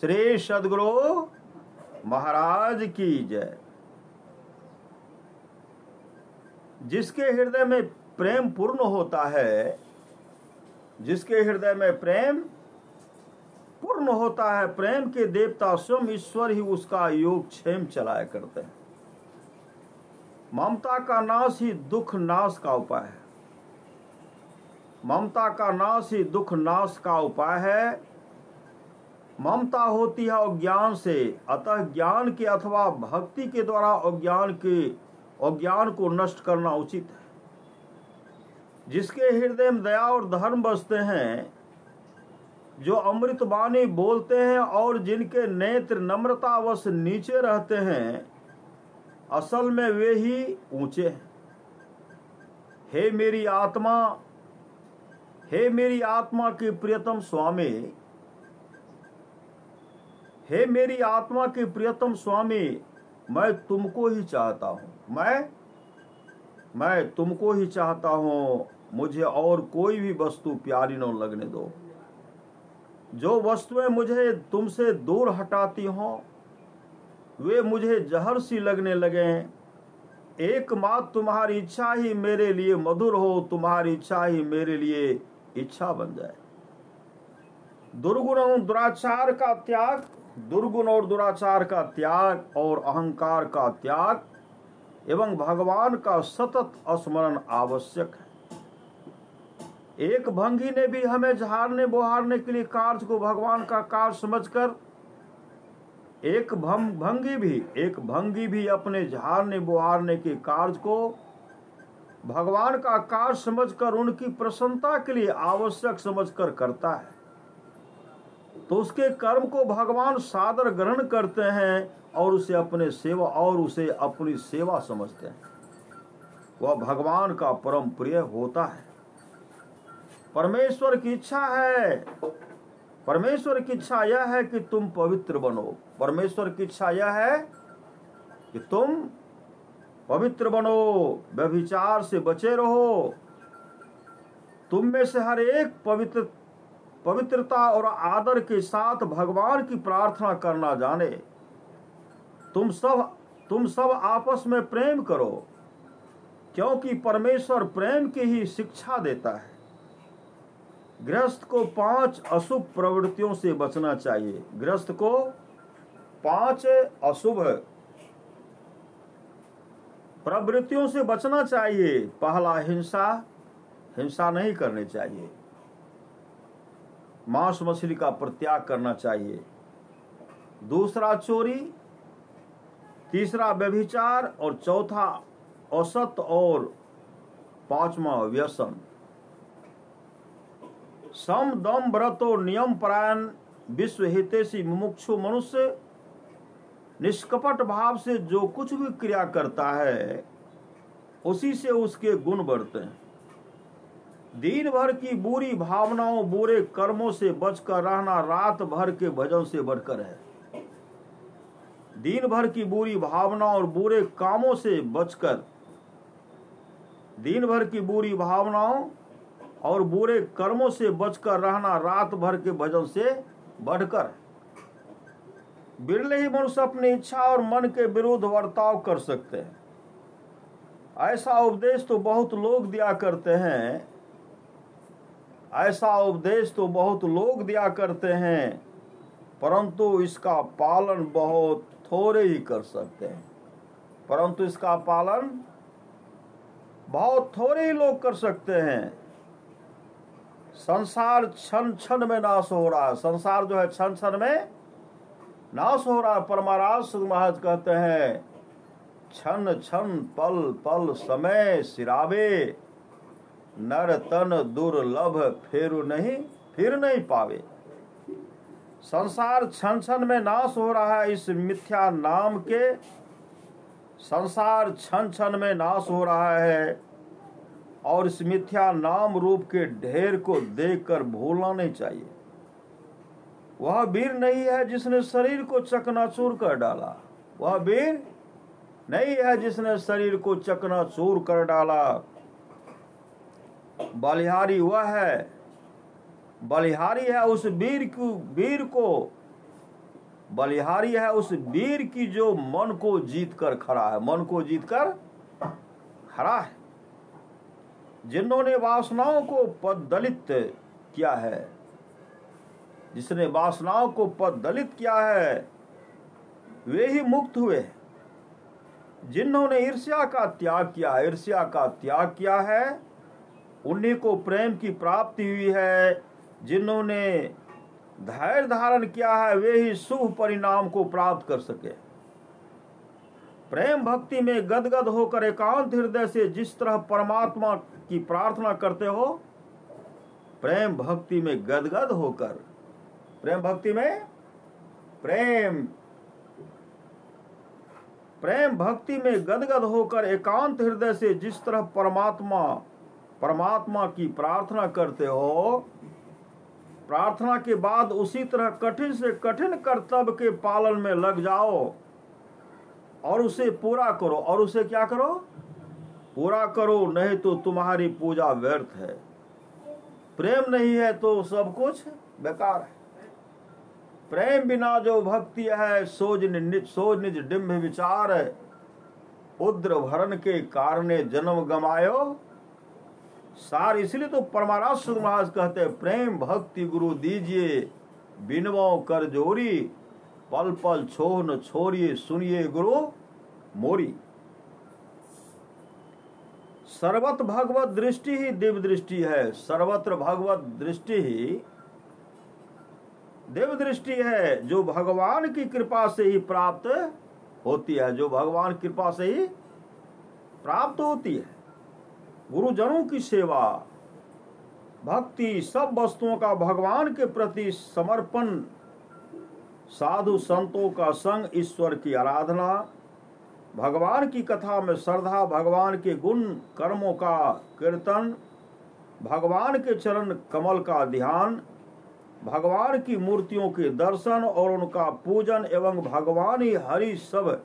श्री सद्गुरु महाराज की जय। जिसके हृदय में प्रेम पूर्ण होता है, जिसके हृदय में प्रेम पूर्ण होता है, प्रेम के देवता स्वयं ईश्वर ही उसका योगक्षेम चलाया करते हैं। ममता का नाश ही दुख नाश का उपाय है। ममता का नाश ही दुख नाश का उपाय है। ममता होती है अज्ञान से, अतः ज्ञान के अथवा भक्ति के द्वारा अज्ञान को नष्ट करना उचित है। जिसके हृदय में दया और धर्म बसते हैं, जो अमृत वाणी बोलते हैं और जिनके नेत्र नम्रतावश नीचे रहते हैं, असल में वे ही ऊंचे हैं। हे मेरी आत्मा, हे मेरी आत्मा के प्रियतम स्वामी, हे मेरी आत्मा के प्रियतम स्वामी, मैं तुमको ही चाहता हूं। मैं तुमको ही चाहता हूं। मुझे और कोई भी वस्तु प्यारी न लगने दो। जो वस्तुएं मुझे तुमसे दूर हटाती हों, वे मुझे जहर सी लगने लगे। एकमात्र तुम्हारी इच्छा ही मेरे लिए मधुर हो, तुम्हारी इच्छा ही मेरे लिए इच्छा बन जाए। दुर्गुण और दुराचार का त्याग, दुर्गुण और दुराचार का त्याग और अहंकार का त्याग एवं भगवान का सतत स्मरण आवश्यक है। एक भंगी ने भी हमें झाड़ने बुहारने के लिए कार्य को भगवान का कार्य समझकर, एक भंगी भी अपने झाड़ने बुहारने के कार्य को भगवान का कार्य समझकर उनकी प्रसन्नता के लिए आवश्यक समझकर करता है, तो उसके कर्म को भगवान सादर ग्रहण करते हैं और उसे अपनी सेवा समझते हैं। वह भगवान का परम प्रिय होता है। परमेश्वर की इच्छा यह है कि तुम पवित्र बनो। परमेश्वर की इच्छा यह है कि तुम पवित्र बनो, व्यभिचार से बचे रहो। तुम में से हर एक पवित्रता और आदर के साथ भगवान की प्रार्थना करना जाने। तुम सब आपस में प्रेम करो, क्योंकि परमेश्वर प्रेम की ही शिक्षा देता है। गृहस्थ को 5 अशुभ प्रवृत्तियों से बचना चाहिए। गृहस्थ को 5 अशुभ प्रवृत्तियों से बचना चाहिए। पहला, हिंसा नहीं करनी चाहिए। मांस मछली का परित्याग करना चाहिए। दूसरा, चोरी। तीसरा, व्यभिचार। और चौथा, असत्य। और 5वां, व्यसन। सम दम व्रत और नियम परायण विश्व हितैषी मुमुक्षु मनुष्य निष्कपट भाव से जो कुछ भी क्रिया करता है, उसी से उसके गुण बढ़ते हैं। दिन भर की बुरी भावनाओं, बुरे कर्मों से बचकर रहना रात भर के भजन से बढ़कर है। दिन भर की बुरी भावनाओं और बुरे कामों से बचकर, दिन भर की बुरी भावनाओं और बुरे कर्मों से बचकर रहना रात भर के भजन से बढ़कर। बिरले ही मनुष्य अपनी इच्छा और मन के विरुद्ध वर्ताव कर सकते हैं। ऐसा उपदेश तो बहुत लोग दिया करते हैं, परंतु इसका पालन बहुत थोड़े ही कर सकते हैं। परंतु इसका पालन बहुत थोड़े ही लोग कर सकते हैं। संसार क्षण क्षण में नाश हो रहा है। संसार जो है क्षण क्षण में नाश हो रहा है। परमाराज महाराज कहते हैं, क्षण क्षण पल पल समय सिरावे, नर तन दुर्लभ फिर नहीं पावे। संसार क्षण क्षण में नाश हो रहा है। इस मिथ्या नाम के संसार क्षण क्षण में नाश हो रहा है, और इस मिथ्या नाम रूप के ढेर को देखकर भूलना नहीं चाहिए। वह वीर नहीं है जिसने शरीर को चकनाचूर कर डाला। वह वीर नहीं है जिसने शरीर को चकनाचूर कर डाला। बलिहारी वह है, बलिहारी है उस वीर को बलिहारी है उस वीर की जो मन को जीत कर खड़ा है, मन को जीत कर खड़ा है। जिन्होंने वासनाओं को पददलित किया है, जिसने वासनाओं को पददलित किया है वे ही मुक्त हुए। जिन्होंने ईर्ष्या का त्याग किया है, ईर्ष्या का त्याग किया है, उन्हीं को प्रेम की प्राप्ति हुई है। जिन्होंने धैर्य धारण किया है वे ही शुभ परिणाम को प्राप्त कर सके। प्रेम भक्ति में गदगद होकर एकांत हृदय से जिस तरह परमात्मा की प्रार्थना करते हो, प्रेम भक्ति में गदगद होकर, प्रेम भक्ति में प्रेम भक्ति में गदगद होकर एकांत हृदय से जिस तरह परमात्मा की प्रार्थना करते हो, प्रार्थना के बाद उसी तरह कठिन से कठिन कर्तव्य के पालन में लग जाओ और उसे पूरा करो। और उसे क्या करो? पूरा करो, नहीं तो तुम्हारी पूजा व्यर्थ है। प्रेम नहीं है तो सब कुछ बेकार है। प्रेम बिना जो भक्ति है सोज निज डिम्ब विचार, उद्र भरण के कारणे जन्म गमायो सार। इसलिए तो परमाराष्ट्र महाराज कहते हैं, प्रेम भक्ति गुरु दीजिए बिनवों कर जोरी, पल पल छोह न छोड़िए सुनिए गुरु मोरी। सर्वत्र भगवत दृष्टि ही दिव्य दृष्टि है, सर्वत्र भगवत दृष्टि ही दिव्य दृष्टि है, जो भगवान की कृपा से ही प्राप्त होती है, जो भगवान की कृपा से ही प्राप्त होती है। गुरुजनों की सेवा, भक्ति, सब वस्तुओं का भगवान के प्रति समर्पण, साधु संतों का संग, ईश्वर की आराधना, भगवान की कथा में श्रद्धा, भगवान के गुण कर्मों का कीर्तन, भगवान के चरण कमल का ध्यान, भगवान की मूर्तियों के दर्शन और उनका पूजन एवं भगवान ही हरि सब,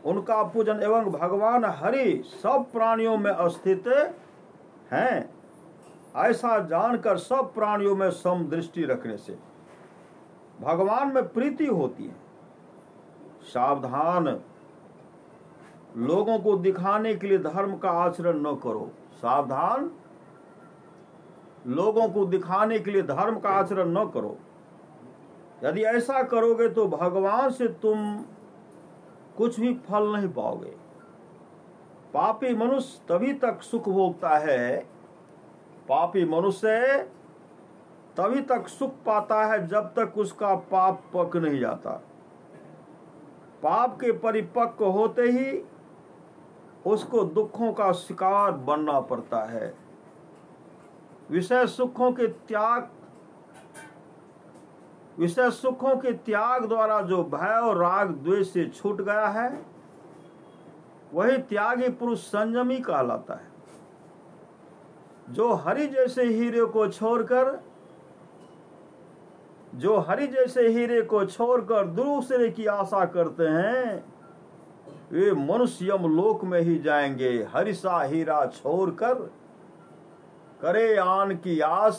उनका पूजन एवं भगवान हरि सब प्राणियों में स्थित हैं, ऐसा जानकर सब प्राणियों में समदृष्टि रखने से भगवान में प्रीति होती है। सावधान, लोगों को दिखाने के लिए धर्म का आचरण न करो। सावधान, लोगों को दिखाने के लिए धर्म का आचरण न करो। यदि ऐसा करोगे तो भगवान से तुम कुछ भी फल नहीं पाओगे। पापी मनुष्य तभी तक सुख भोगता है, पापी मनुष्य तभी तक सुख पाता है जब तक उसका पाप पक नहीं जाता। पाप के परिपक्व होते ही उसको दुखों का शिकार बनना पड़ता है। विषय सुखों के त्याग द्वारा जो भय और राग द्वेष से छूट गया है, वही त्यागी पुरुष संयमी कहलाता है। जो हरि जैसे हीरे को छोड़कर दूसरे की आशा करते हैं, वे मनुष्य यमलोक में ही जाएंगे। हरि सा हीरा छोड़कर करे आन की आस।